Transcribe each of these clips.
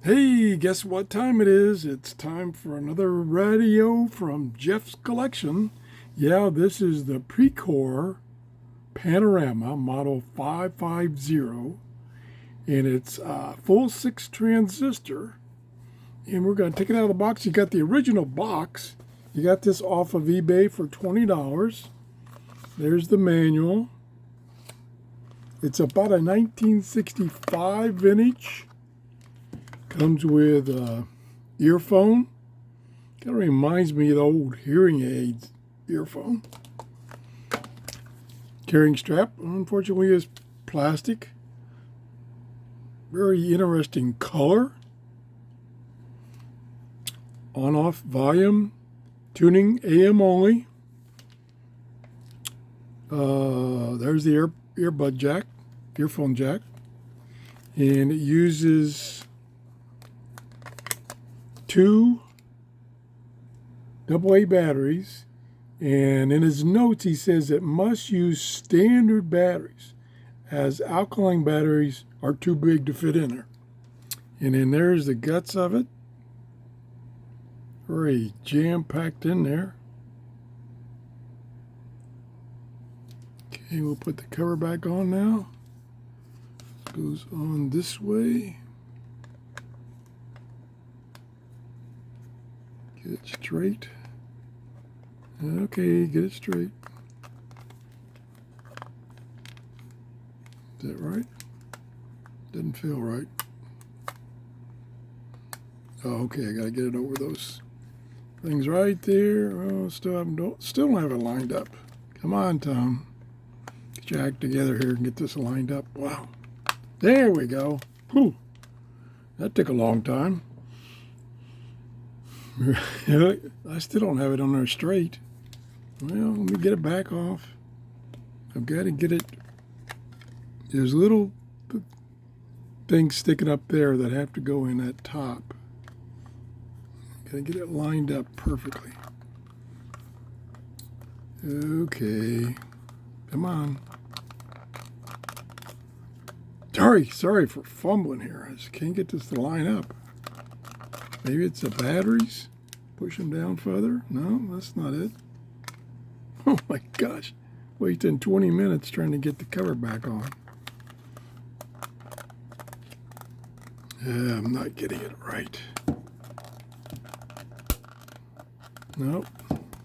Hey, guess what time it is? It's time for another radio from Jeff's collection. Yeah, this is the Precor Panorama Model 550, and it's a full 6 transistor. And we're going to take it out of the box. You got the original box. You got this off of eBay for $20. There's the manual. It's about a 1965 vintage. Comes with a earphone. Kind of reminds me of the old hearing aids earphone. Carrying strap, unfortunately, is plastic. Very interesting color. On-off volume. Tuning AM only. There's the earbud jack, earphone jack. And it uses 2 AA batteries, and in his notes he says it must use standard batteries as alkaline batteries are too big to fit in there. And then there's the guts of it, very jam-packed in there. Okay, we'll put the cover back on now. Goes on this way. Get it straight. Okay, get it straight. Is that right? Doesn't feel right. Oh, okay, I gotta get it over those things right there. Oh, still don't have it lined up. Come on, Tom. Get your act together here and get this lined up. Wow. There we go. Whew. That took a long time. I still don't have it on there straight. Well, let me get it back off. I've got to get it. There's little things sticking up there that have to go in that top. Got to get it lined up perfectly. Okay. Come on. Sorry for fumbling here. I just can't get this to line up. Maybe it's the batteries. Push them down further. No, that's not it. Oh my gosh. Wasting 20 minutes trying to get the cover back on. I'm not getting it right. Nope.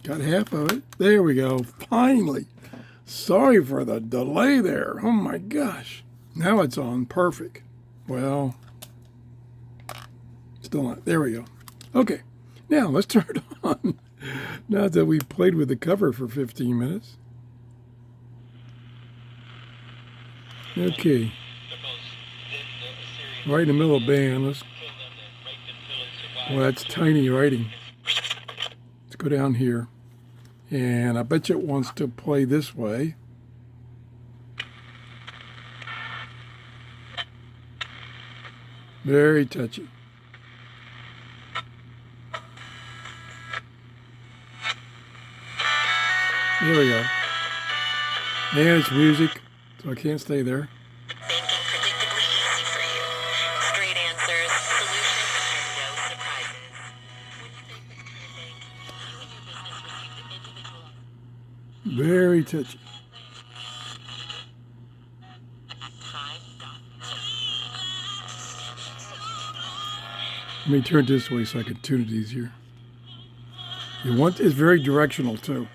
Got half of it. There we go. Finally. Sorry for the delay there. Oh my gosh. Now it's on. Perfect. Well, still not. There we go. Okay. Now let's turn it on. Now that we've played with the cover for 15 minutes. Okay. Right in the middle of band. Well, that's tiny writing. Let's go down here. And I bet you it wants to play this way. Very touchy. There we go. And it's music, so I can't stay there. Thinking predictably easy for you. Straight answers, solutions, and no surprises. When you think this kind of thing, you and your business receive the individual. Very touchy. Let me turn it this way so I can tune it easier. It's very directional too.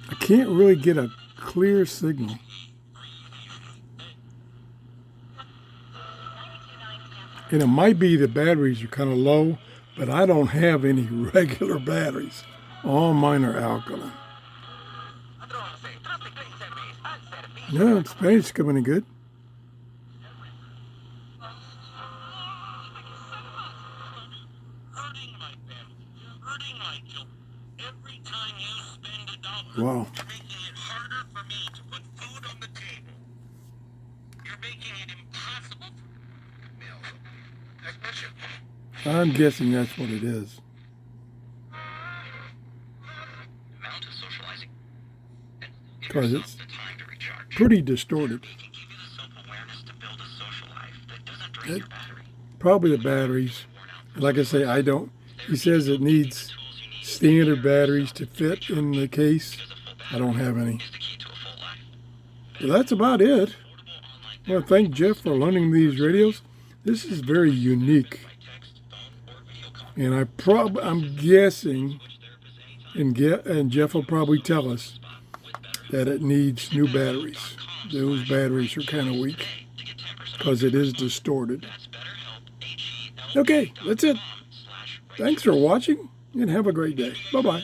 I can't really get a clear signal. And it might be the batteries are kind of low, but I don't have any regular batteries. All mine are alkaline. No, Spanish coming in good. Wow. You're making it harder for me to put food on the table. You're making it impossible for me. I'm guessing that's what it is. Mount a socializing. Give because yourself it's the time to recharge. pretty distorted. Therapy can give you the self-awareness to build a social life that doesn't drain It, your battery. probably the batteries. And like I say, I don't. He says it needs standard batteries to fit in the case. I don't have any. Is the key to a full life. So that's about it. Affordable online I want to thank Jeff for loaning me these radios. This is very unique. by text, phone, or video call. And I'm guessing, and Jeff will probably tell us that it needs new batteries. Those batteries are kind of weak because it is distorted. That's BetterHelp, Okay, that's it. Thanks for watching and have a great day. Bye-bye.